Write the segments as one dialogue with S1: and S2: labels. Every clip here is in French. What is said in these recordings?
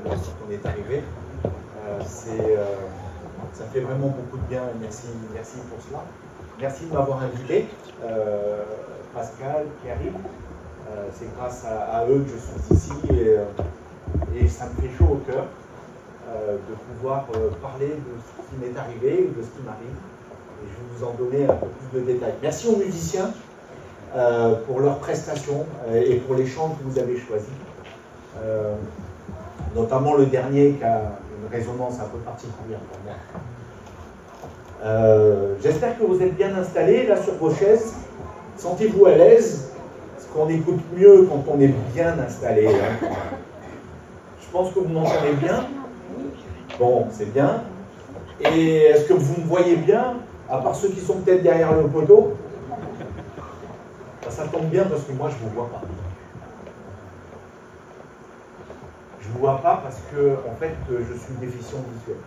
S1: on est arrivé. Ça fait vraiment beaucoup de bien. Merci pour cela. Merci de m'avoir invité, Pascal, Pierre. C'est grâce à eux que je suis ici et ça me fait chaud au cœur de pouvoir parler de ce qui m'est arrivé ou de ce qui m'arrive. Et je vais vous en donner un peu plus de détails. Merci aux musiciens pour leurs prestations et pour les chants que vous avez choisis. Notamment le dernier qui a une résonance un peu particulière pour moi. J'espère que vous êtes bien installés là sur vos chaises. Sentez-vous à l'aise, parce qu'on écoute mieux quand on est bien installé. Hein. Je pense que vous m'entendez bien. Bon, c'est bien. Et est-ce que vous me voyez bien, à part ceux qui sont peut-être derrière le poteau? Ça tombe bien parce que moi je ne vous vois pas. Je ne vous vois pas parce que, en fait, je suis déficient visuel.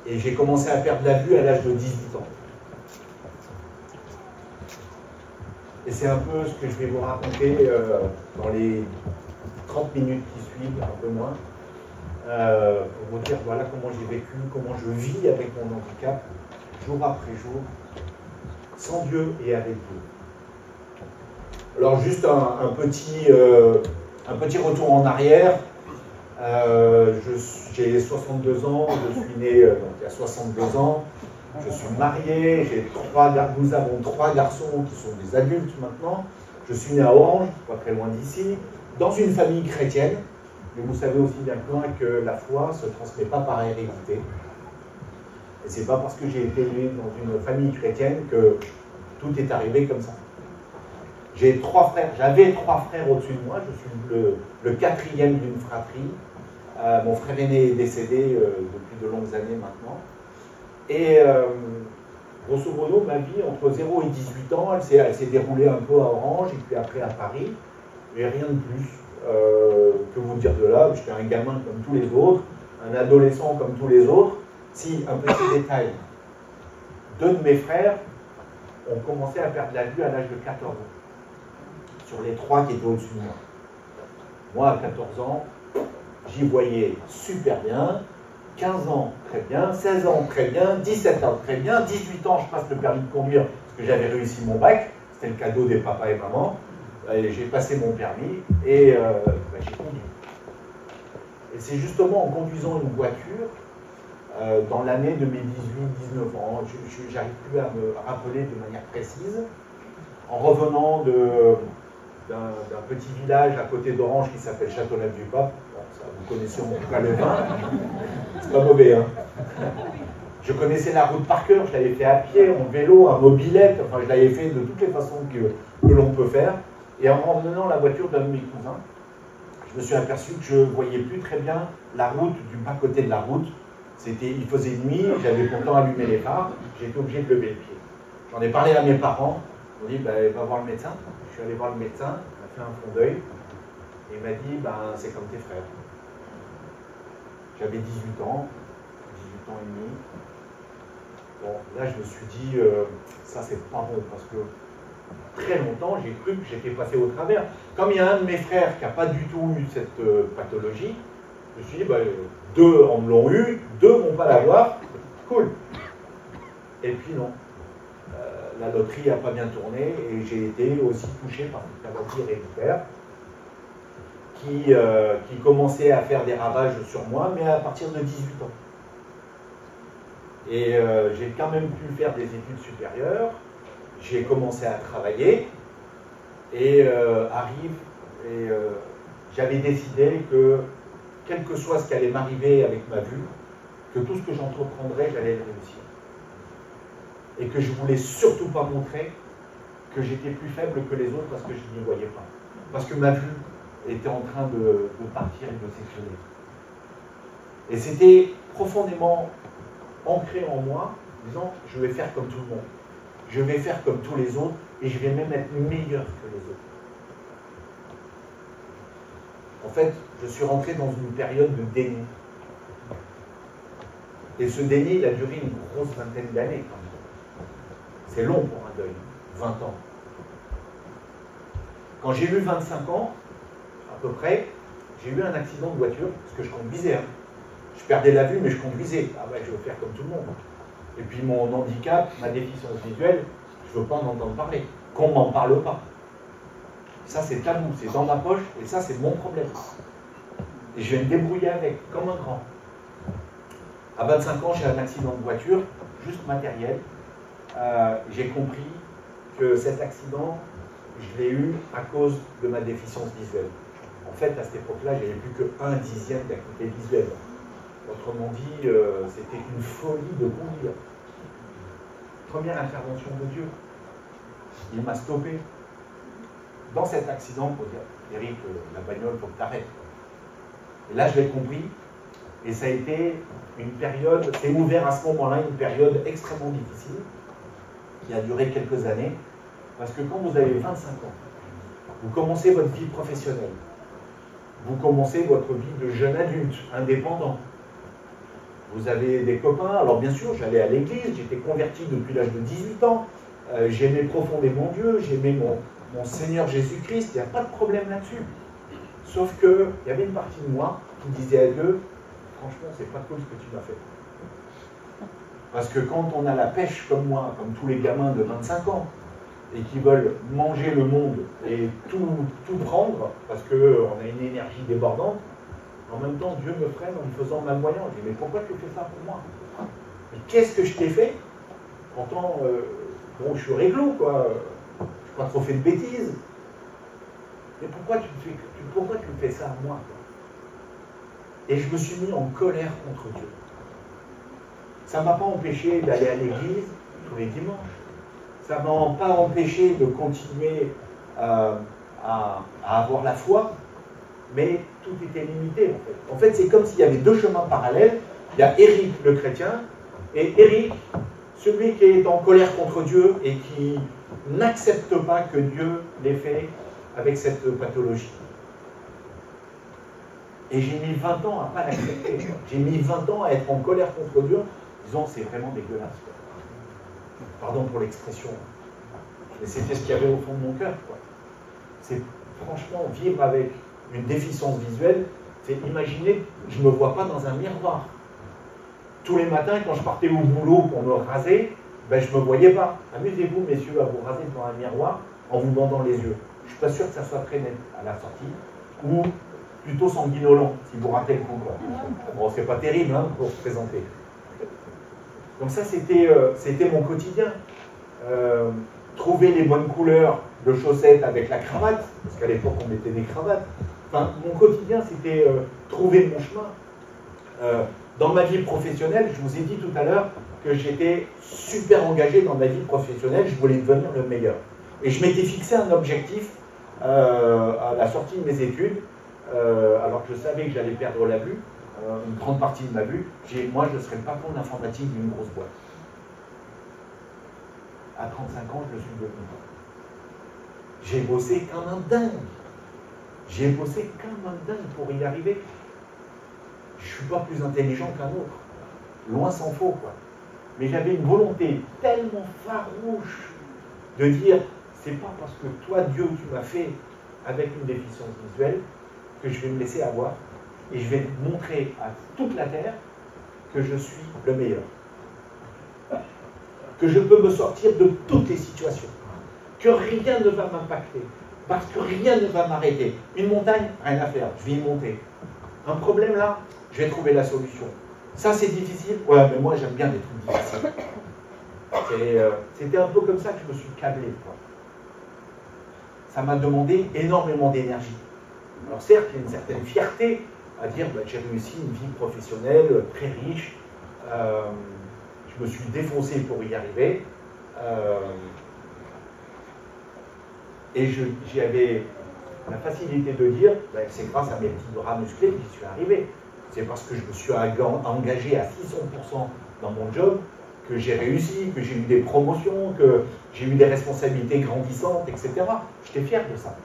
S1: Et j'ai commencé à perdre la vue à l'âge de 18 ans. Et c'est un peu ce que je vais vous raconter dans les 30 minutes qui suivent, un peu moins, pour vous dire voilà comment j'ai vécu, comment je vis avec mon handicap, jour après jour, sans Dieu et avec Dieu. Alors juste un petit retour en arrière. J'ai 62 ans, je suis né il y a 62 ans, je suis marié, nous avons 3 garçons qui sont des adultes maintenant. Je suis né à Orange, pas très loin d'ici, dans une famille chrétienne, mais vous savez aussi bien que moi que la foi ne se transmet pas par hérédité. Et c'est pas parce que j'ai été élevé dans une famille chrétienne que tout est arrivé comme ça. J'avais 3 frères au-dessus de moi, je suis le 4e d'une fratrie. Mon frère aîné est décédé depuis de longues années maintenant. Et grosso modo, ma vie entre 0 et 18 ans, elle s'est déroulée un peu à Orange et puis après à Paris. Et rien de plus que vous dire de là. J'étais un gamin comme tous les autres, un adolescent comme tous les autres. Si, un petit détail. 2 de mes frères ont commencé à perdre la vue à l'âge de 14 ans. Sur les 3 qui étaient au-dessus de moi. Moi, à 14 ans, j'y voyais super bien, 15 ans, très bien, 16 ans, très bien, 17 ans, très bien, 18 ans, je passe le permis de conduire parce que j'avais réussi mon bac, c'était le cadeau des papas et mamans, j'ai passé mon permis et j'ai conduit. Et c'est justement en conduisant une voiture, dans l'année de mes 18-19 ans, j'arrive plus à me rappeler de manière précise, en revenant d'un petit village à côté d'Orange qui s'appelle Châteauneuf-du-Pape. Bon, vous connaissez en tout cas le vin. C'est pas mauvais, hein. Je connaissais la route par cœur, je l'avais fait à pied, en vélo, en mobilette, enfin je l'avais fait de toutes les façons que l'on peut faire. Et en revenant la voiture d'un de mes cousins, je me suis aperçu que je ne voyais plus très bien la route du bas-côté de la route. Il faisait nuit, j'avais pourtant allumé les phares, j'étais obligé de lever le pied. J'en ai parlé à mes parents, ils m'ont dit va voir le médecin. Je suis allé voir le médecin, il m'a fait un fond d'œil, et il m'a dit, c'est comme tes frères. J'avais 18 ans et demi. Bon, là je me suis dit, ça c'est pas bon, parce que très longtemps j'ai cru que j'étais passé au travers. Comme il y a un de mes frères qui n'a pas du tout eu cette pathologie, je me suis dit, 2 en l'ont eu, 2 ne vont pas l'avoir, cool. Et puis non. La loterie n'a pas bien tourné et j'ai été aussi touché par cette maladie héréditaire qui commençait à faire des ravages sur moi, mais à partir de 18 ans. Et j'ai quand même pu faire des études supérieures, j'ai commencé à travailler et j'avais décidé que, quel que soit ce qui allait m'arriver avec ma vue, que tout ce que j'entreprendrais, j'allais le réussir. Et que je ne voulais surtout pas montrer que j'étais plus faible que les autres parce que je n'y voyais pas. Parce que ma vue était en train de partir et de s'effondrer. Et c'était profondément ancré en moi, disant, je vais faire comme tout le monde. Je vais faire comme tous les autres et je vais même être meilleur que les autres. En fait, je suis rentré dans une période de déni. Et ce déni, il a duré une grosse vingtaine d'années quand même. C'est long pour un deuil, 20 ans. Quand j'ai eu 25 ans, à peu près, j'ai eu un accident de voiture, parce que je conduisais. Hein. Je perdais la vue, mais je conduisais. Ah ouais, je veux faire comme tout le monde. Et puis mon handicap, ma déficience visuelle, je ne veux pas en entendre parler. Qu'on ne m'en parle pas. Ça, c'est tabou, c'est dans ma poche, et ça, c'est mon problème. Et je vais me débrouiller avec, comme un grand. À 25 ans, j'ai un accident de voiture, juste matériel. J'ai compris que cet accident, je l'ai eu à cause de ma déficience visuelle. En fait, à cette époque-là, j'avais plus que 1/10 d'acuité visuelle. Autrement dit, c'était une folie de conduire. Première intervention de Dieu. Il m'a stoppé. Dans cet accident, pour dire, Eric, la bagnole, il faut que tu arrêtes. Et là, je l'ai compris. Et ça a été une période, c'est ouvert à ce moment-là, une période extrêmement difficile, qui a duré quelques années. Parce que quand vous avez 25 ans, vous commencez votre vie professionnelle. Vous commencez votre vie de jeune adulte, indépendant. Vous avez des copains. Alors bien sûr, j'allais à l'église, j'étais converti depuis l'âge de 18 ans. J'aimais profondément Dieu, j'aimais mon Seigneur Jésus-Christ, il n'y a pas de problème là-dessus. Sauf qu'il y avait une partie de moi qui disait à Dieu, franchement, c'est pas cool ce que tu m'as fait. Parce que quand on a la pêche comme moi, comme tous les gamins de 25 ans, et qui veulent manger le monde et tout prendre, parce qu'on a une énergie débordante, en même temps, Dieu me freine en me faisant malvoyant. Je dis, mais pourquoi tu fais ça pour moi? Mais qu'est-ce que je t'ai fait? Pourtant, bon, je suis réglo, quoi. Je n'ai pas trop fait de bêtises. Mais pourquoi tu me fais ça à moi, quoi? Et je me suis mis en colère contre Dieu. Ça ne m'a pas empêché d'aller à l'église tous les dimanches. Ça ne m'a pas empêché de continuer à avoir la foi, mais tout était limité, en fait. En fait, c'est comme s'il y avait deux chemins parallèles. Il y a Eric, le chrétien, et Eric, celui qui est en colère contre Dieu et qui n'accepte pas que Dieu l'ait fait avec cette pathologie. Et j'ai mis 20 ans à ne pas l'accepter. J'ai mis 20 ans à être en colère contre Dieu, disant c'est vraiment dégueulasse. Quoi. Pardon pour l'expression. Mais c'était ce qu'il y avait au fond de mon cœur. C'est franchement vivre avec une déficience visuelle, c'est imaginer, je ne me vois pas dans un miroir. Tous les matins, quand je partais au boulot pour me raser, ben, je ne me voyais pas. Amusez-vous, messieurs, à vous raser devant un miroir en vous bandant les yeux. Je ne suis pas sûr que ça soit très net à la sortie. Ou plutôt sanguinolent, si vous rappelez le coup. Bon, c'est pas terrible hein, pour se présenter. Donc ça, c'était mon quotidien. Trouver les bonnes couleurs de chaussettes avec la cravate, parce qu'à l'époque, on mettait des cravates. Enfin, mon quotidien, c'était trouver mon chemin. Dans ma vie professionnelle, je vous ai dit tout à l'heure que j'étais super engagé dans ma vie professionnelle, je voulais devenir le meilleur. Et je m'étais fixé un objectif à la sortie de mes études, alors que je savais que j'allais perdre la vue, une grande partie de ma vue. Moi, je ne serais pas pour l'informatique d'une grosse boîte. À 35 ans, je le suis devenu. J'ai bossé comme un dingue. J'ai bossé comme un dingue pour y arriver. Je ne suis pas plus intelligent qu'un autre. Loin s'en faut, quoi. Mais j'avais une volonté tellement farouche de dire, c'est pas parce que toi, Dieu, tu m'as fait avec une déficience visuelle que je vais me laisser avoir et je vais montrer à toute la terre que je suis le meilleur. Que je peux me sortir de toutes les situations. Que rien ne va m'impacter. Parce que rien ne va m'arrêter. Une montagne, rien à faire, je vais y monter. Un problème là, je vais trouver la solution. Ça c'est difficile, ouais, mais moi j'aime bien des trucs difficiles. C'était un peu comme ça que je me suis câblé. Quoi. Ça m'a demandé énormément d'énergie. Alors certes, il y a une certaine fierté à dire bah, j'ai réussi une vie professionnelle très riche. Je me suis défoncé pour y arriver. Et j'avais la facilité de dire, ben, c'est grâce à mes petits bras musclés que j'y suis arrivé. C'est parce que je me suis engagé à 600% dans mon job que j'ai réussi, que j'ai eu des promotions, que j'ai eu des responsabilités grandissantes, etc. J'étais fier de ça.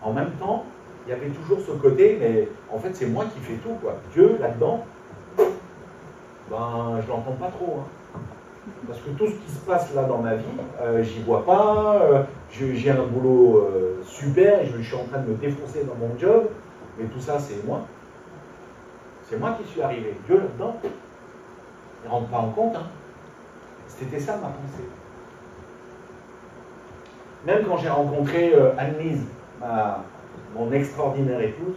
S1: En même temps, il y avait toujours ce côté, mais en fait c'est moi qui fais tout, quoi. Dieu, là-dedans, ben, je l'entends pas trop. Hein. Parce que tout ce qui se passe là dans ma vie, j'y vois pas, j'ai un boulot super, je suis en train de me défoncer dans mon job, mais tout ça c'est moi. C'est moi qui suis arrivé. Dieu là-dedans, il ne rentre pas en compte. Hein. C'était ça ma pensée. Même quand j'ai rencontré Anne-Lise, mon extraordinaire épouse,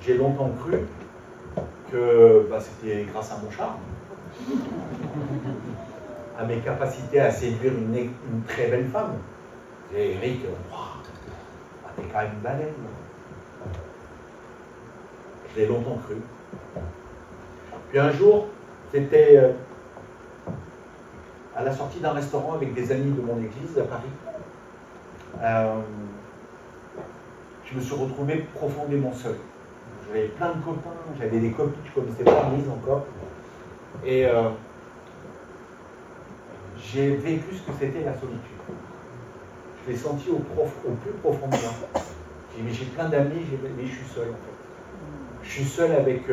S1: j'ai longtemps cru que c'était grâce à mon charme, à mes capacités à séduire une très belle femme. Et Eric, t'es quand même une baleine. Je l'ai longtemps cru. Puis un jour, c'était à la sortie d'un restaurant avec des amis de mon église à Paris. Je me suis retrouvé profondément seul. J'avais plein de copains, j'avais des copines, je ne connaissais pas Lise encore. Et j'ai vécu ce que c'était la solitude. Je l'ai senti au plus profond de moi. J'ai dit, mais j'ai plein d'amis, mais je suis seul en fait. Je suis seul avec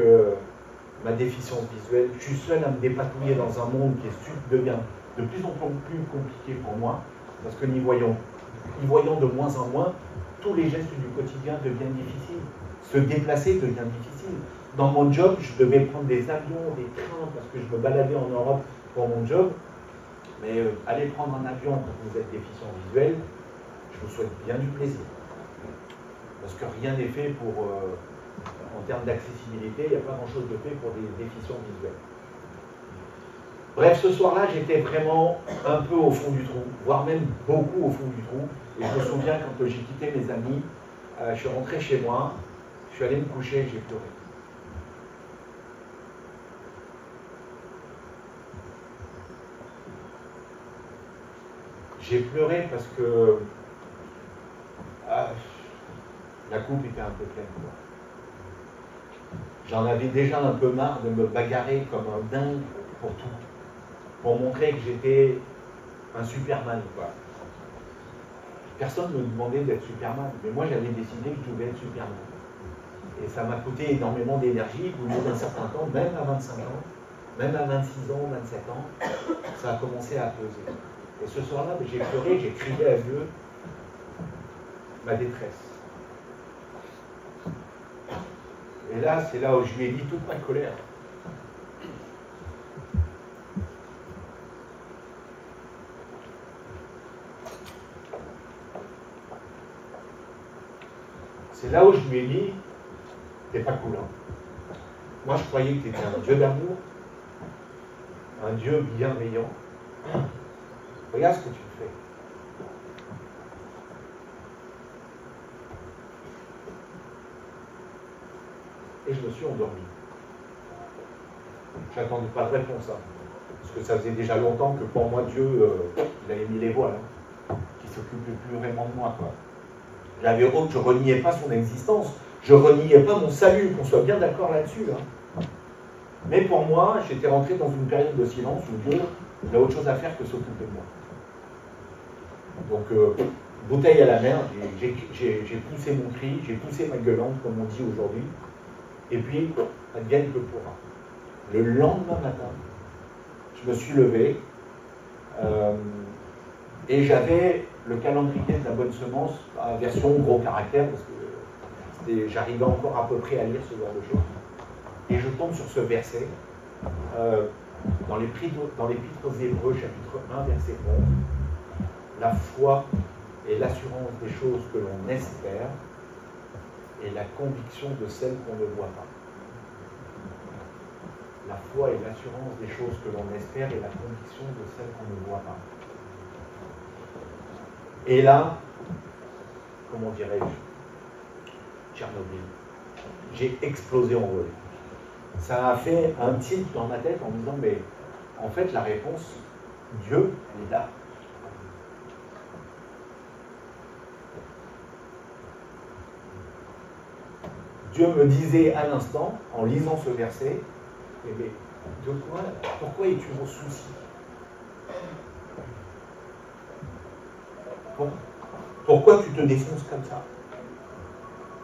S1: ma déficience visuelle, je suis seul à me dépatouiller dans un monde qui devient de plus en plus compliqué pour moi, parce que y voyant de moins en moins, tous les gestes du quotidien deviennent difficiles. Se déplacer devient difficile. Dans mon job, je devais prendre des avions, des trains, parce que je me baladais en Europe pour mon job. Mais aller prendre un avion quand vous êtes déficient visuel, je vous souhaite bien du plaisir. Parce que rien n'est fait pour, en termes d'accessibilité, il n'y a pas grand-chose de fait pour des déficients visuels. Bref, ce soir-là, j'étais vraiment un peu au fond du trou, voire même beaucoup au fond du trou. Et je me souviens, quand j'ai quitté mes amis, je suis rentré chez moi, je suis allé me coucher et j'ai pleuré. J'ai pleuré parce que la coupe était un peu pleine. J'en avais déjà un peu marre de me bagarrer comme un dingue pour tout. Pour montrer que j'étais un Superman, quoi. Personne ne me demandait d'être Superman, mais moi j'avais décidé que je devais être Superman. Et ça m'a coûté énormément d'énergie, au bout d'un certain temps, même à 25 ans, même à 26 ans, 27 ans, ça a commencé à peser. Et ce soir-là, j'ai pleuré, j'ai crié à Dieu ma détresse. Et là, c'est là où je lui ai dit toute ma colère. C'est là où je lui ai dit, t'es pas cool. Hein. Moi, je croyais que tu étais un Dieu d'amour, un Dieu bienveillant. Regarde ce que tu fais. Et je me suis endormi. Je n'attendais pas de réponse. Hein, parce que ça faisait déjà longtemps que pour moi, Dieu, il avait mis les voiles, hein, qui ne s'occupait plus vraiment de moi. Quoi. Je ne reniais pas son existence. Je ne reniais pas mon salut, qu'on soit bien d'accord là-dessus. Hein. Mais pour moi, j'étais rentré dans une période de silence où Dieu, il a autre chose à faire que s'occuper de moi. Donc, bouteille à la mer, j'ai poussé mon cri, j'ai poussé ma gueulante, comme on dit aujourd'hui. Et puis, advienne que pourra. Le lendemain matin, je me suis levé et j'avais le calendrier de la bonne semence, version gros caractère, parce que j'arrivais encore à peu près à lire ce genre de choses. Et je tombe sur ce verset, dans l'Épître aux Hébreux, chapitre 1, verset 11. La foi est l'assurance des choses que l'on espère et la conviction de celles qu'on ne voit pas. La foi est l'assurance des choses que l'on espère et la conviction de celles qu'on ne voit pas. Et là, comment dirais-je, Tchernobyl, j'ai explosé en vol. Ça a fait un tilt dans ma tête en me disant, mais en fait, la réponse, Dieu est là. Dieu me disait à l'instant, en lisant ce verset, eh bien, pourquoi es-tu en souci? Pourquoi tu te défonces comme ça?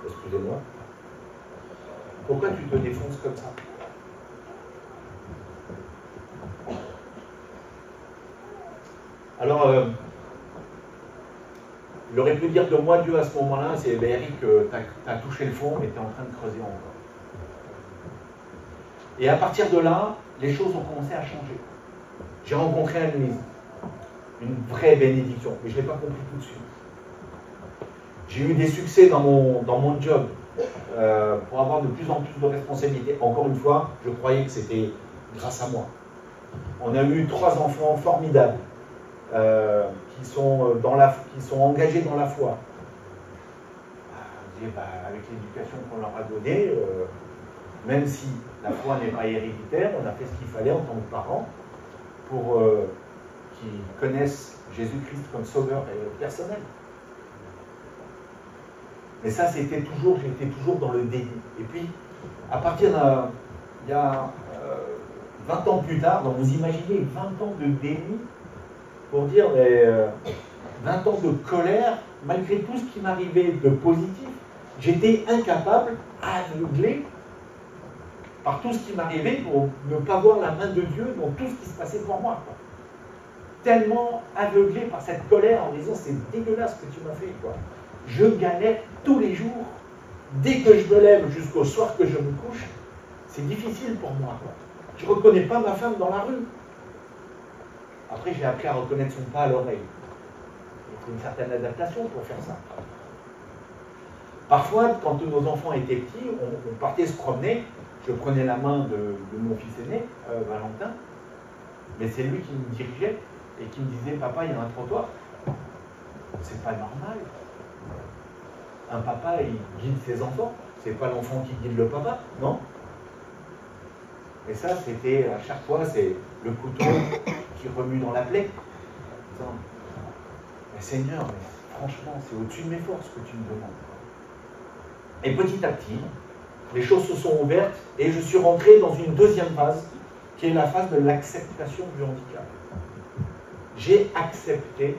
S1: Excusez-moi. Pourquoi tu te défonces comme ça? Alors, il aurait pu dire de moi, Dieu, à ce moment-là, c'est ben, Eric, t'as touché le fond, mais t'es en train de creuser encore. Et à partir de là, les choses ont commencé à changer. J'ai rencontré Anne-Lise, une vraie bénédiction, mais je ne l'ai pas compris tout de suite. J'ai eu des succès dans mon job, pour avoir de plus en plus de responsabilités. Encore une fois, je croyais que c'était grâce à moi. On a eu 3 enfants formidables, qui sont engagés dans la foi. Avec l'éducation qu'on leur a donnée, même si la foi n'est pas héréditaire, on a fait ce qu'il fallait en tant que parents pour qu'ils connaissent Jésus-Christ comme sauveur et personnel. Mais ça, j'étais toujours dans le déni. Et puis, à partir il y a 20 ans plus tard, donc vous imaginez 20 ans de déni, pour dire 20 ans de colère, malgré tout ce qui m'arrivait de positif, j'étais incapable, aveuglé, par tout ce qui m'arrivait pour ne pas voir la main de Dieu dans tout ce qui se passait pour moi. Quoi. Tellement aveuglé par cette colère en disant c'est dégueulasse ce que tu m'as fait. Quoi. Je galère tous les jours. Dès que je me lève jusqu'au soir que je me couche, c'est difficile pour moi. Quoi. Je ne reconnais pas ma femme dans la rue. Après, j'ai appris à reconnaître son pas à l'oreille. Il faut une certaine adaptation pour faire ça. Parfois, quand nos enfants étaient petits, on partait se promener. Je prenais la main de mon fils aîné, Valentin, mais c'est lui qui me dirigeait et qui me disait « Papa, il y a un trottoir. » C'est pas normal. Un papa, il guide ses enfants. C'est pas l'enfant qui guide le papa, non? Et ça, c'était à chaque fois, c'est le couteau qui remue dans la plaie. Mais Seigneur, mais franchement, c'est au-dessus de mes forces que tu me demandes. Et petit à petit, les choses se sont ouvertes et je suis rentré dans une deuxième phase, qui est la phase de l'acceptation du handicap. J'ai accepté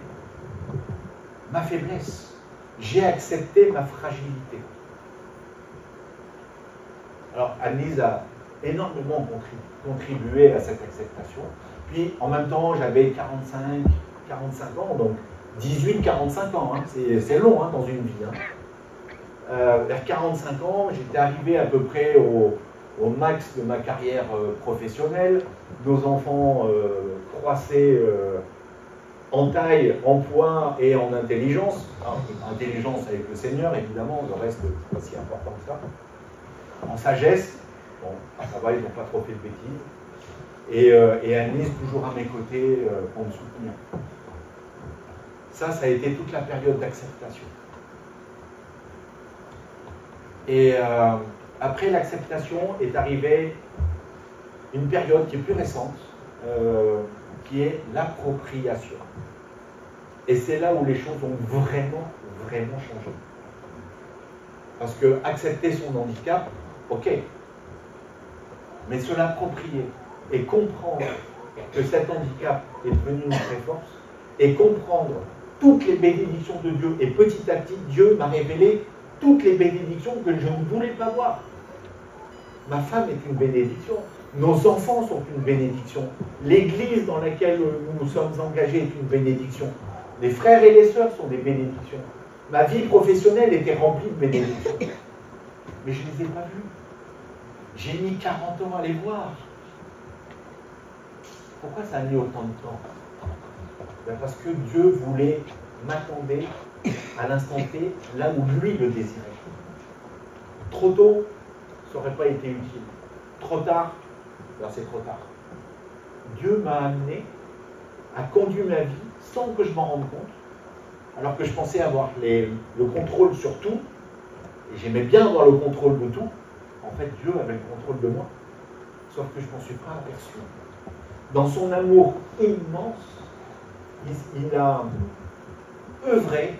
S1: ma faiblesse. J'ai accepté ma fragilité. Alors, Anne-Lise a énormément contribué à cette acceptation. Puis, en même temps, j'avais 45 ans, donc 18-45 ans. Hein, c'est long hein, dans une vie. Hein. Vers 45 ans, j'étais arrivé à peu près au max de ma carrière professionnelle. Nos enfants croissaient en taille, en poids et en intelligence. Alors, intelligence avec le Seigneur, évidemment, le reste n'est pas si important que ça. En sagesse, bon, ça va, ils n'ont pas trop fait de bêtises. Et Anne-Lise toujours à mes côtés pour me soutenir. Ça a été toute la période d'acceptation. Et après l'acceptation est arrivée une période qui est plus récente, qui est l'appropriation. Et c'est là où les choses ont vraiment, vraiment changé. Parce que accepter son handicap, ok, mais se l'approprier et comprendre que cet handicap est devenu une vraie force, et comprendre toutes les bénédictions de Dieu, et petit à petit, Dieu m'a révélé toutes les bénédictions que je ne voulais pas voir. Ma femme est une bénédiction. Nos enfants sont une bénédiction. L'église dans laquelle nous nous sommes engagés est une bénédiction. Les frères et les sœurs sont des bénédictions. Ma vie professionnelle était remplie de bénédictions. Mais je ne les ai pas vues. J'ai mis 40 ans à les voir. Pourquoi ça a mis autant de temps? Ben parce que Dieu voulait m'attendre à l'instant T, là où lui le désirait. Trop tôt, ça n'aurait pas été utile. Trop tard, ben c'est trop tard. Dieu m'a amené à conduire ma vie sans que je m'en rende compte, alors que je pensais avoir le contrôle sur tout, et j'aimais bien avoir le contrôle de tout. En fait, Dieu avait le contrôle de moi, sauf que je ne m'en suis pas aperçu. Dans son amour immense, il a œuvré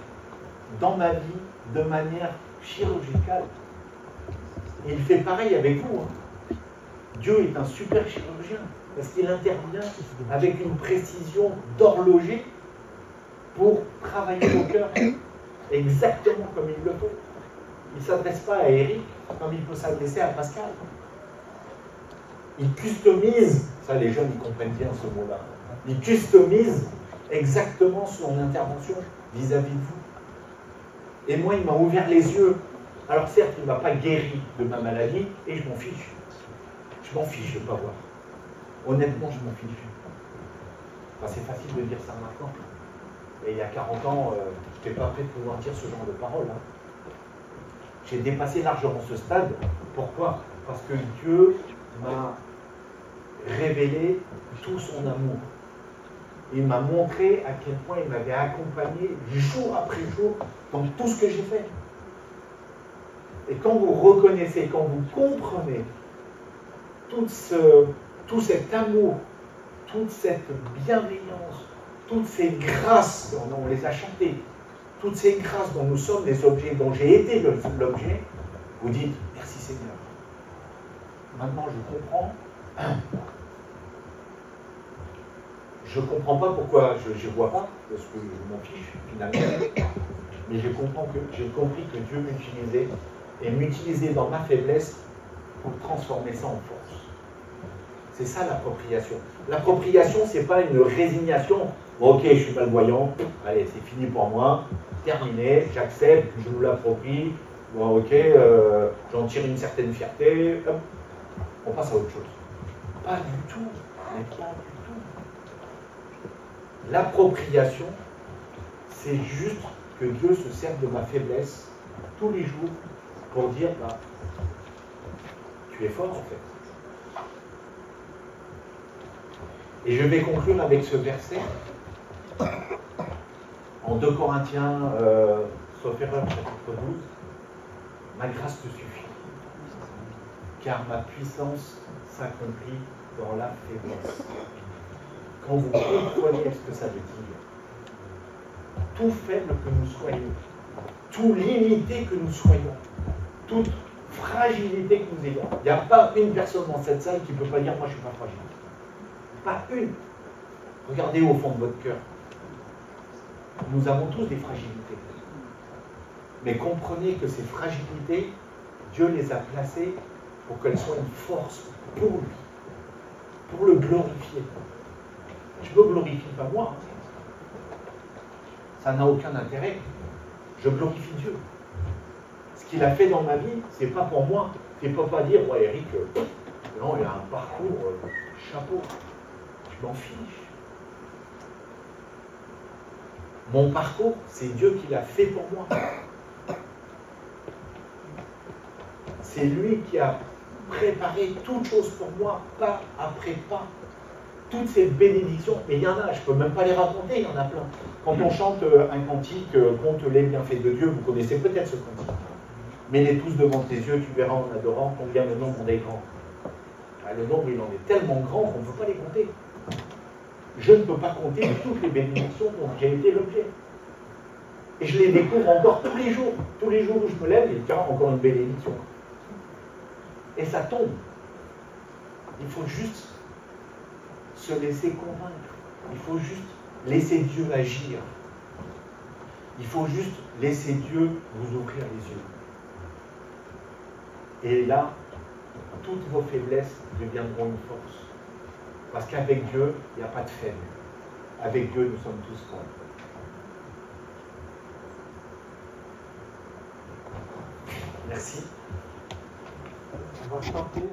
S1: dans ma vie de manière chirurgicale. Et il fait pareil avec vous. Hein. Dieu est un super chirurgien, parce qu'il intervient avec une précision d'horloger pour travailler au cœur exactement comme il le faut. Il ne s'adresse pas à Eric comme il peut s'adresser à Pascal. Il customise, ça les jeunes ils comprennent bien ce mot-là, il customise exactement son intervention vis-à-vis de vous. Et moi, il m'a ouvert les yeux. Alors certes, il ne m'a pas guéri de ma maladie, et je m'en fiche. Je m'en fiche de ne pas voir. Honnêtement, je m'en fiche. Enfin, c'est facile de dire ça maintenant. Et il y a 40 ans, je n'étais pas prêt de pouvoir dire ce genre de paroles. Hein. J'ai dépassé largement ce stade. Pourquoi? Parce que Dieu m'a révélé tout son amour. Il m'a montré à quel point il m'avait accompagné jour après jour dans tout ce que j'ai fait. Et quand vous reconnaissez, quand vous comprenez tout cet amour, toute cette bienveillance, toutes ces grâces, on les a chantées, toutes ces grâces dont nous sommes les objets, dont j'ai été l'objet, vous dites merci Seigneur. Maintenant je comprends. Je ne comprends pas pourquoi je ne vois pas, parce que je m'en fiche finalement, mais j'ai compris que Dieu m'utilisait, et m'utilisait dans ma faiblesse pour transformer ça en force. C'est ça l'appropriation. L'appropriation, ce n'est pas une résignation. Bon, ok, je suis malvoyant, allez, c'est fini pour moi, terminé, j'accepte, je nous l'approprie, bon, ok, j'en tire une certaine fierté, hop, on passe à autre chose. Pas du tout, mais pas du tout. L'appropriation, c'est juste que Dieu se serve de ma faiblesse tous les jours pour dire, bah, tu es fort en fait. Et je vais conclure avec ce verset en 2 Corinthiens, sauf erreur, chapitre 12. Ma grâce te suffit, car ma puissance s'accomplit dans la faiblesse. Quand vous comprenez ce que ça veut dire, tout faible que nous soyons, tout limité que nous soyons, toute fragilité que nous ayons, il n'y a pas une personne dans cette salle qui ne peut pas dire moi je ne suis pas fragile. Pas une. Regardez au fond de votre cœur. Nous avons tous des fragilités. Mais comprenez que ces fragilités, Dieu les a placées pour qu'elles soient une force pour lui, pour le glorifier. Je ne me glorifie pas moi. Ça n'a aucun intérêt. Je glorifie Dieu. Ce qu'il a fait dans ma vie, ce n'est pas pour moi. Il ne faut pas dire, ouais, Eric, non, il a un parcours, chapeau. Je m'en fiche. Mon parcours, c'est Dieu qui l'a fait pour moi. C'est lui qui a préparé toute chose pour moi, pas après pas. Toutes ces bénédictions, mais il y en a, je ne peux même pas les raconter, il y en a plein. Quand on chante un cantique, compte les bienfaits de Dieu, vous connaissez peut-être ce cantique. Mets-les tous devant tes yeux, tu verras en adorant combien le nombre est grand. Le nombre, il en est tellement grand qu'on ne peut pas les compter. Je ne peux pas compter toutes les bénédictions dont j'ai été l'objet. Et je les découvre encore tous les jours. Tous les jours où je me lève, il y a encore une bénédiction. Et ça tombe. Il faut juste se laisser convaincre. Il faut juste laisser Dieu agir. Il faut juste laisser Dieu vous ouvrir les yeux. Et là, toutes vos faiblesses deviendront une force. Parce qu'avec Dieu, il n'y a pas de faible. Avec Dieu, nous sommes tous forts. Merci. On va chanter.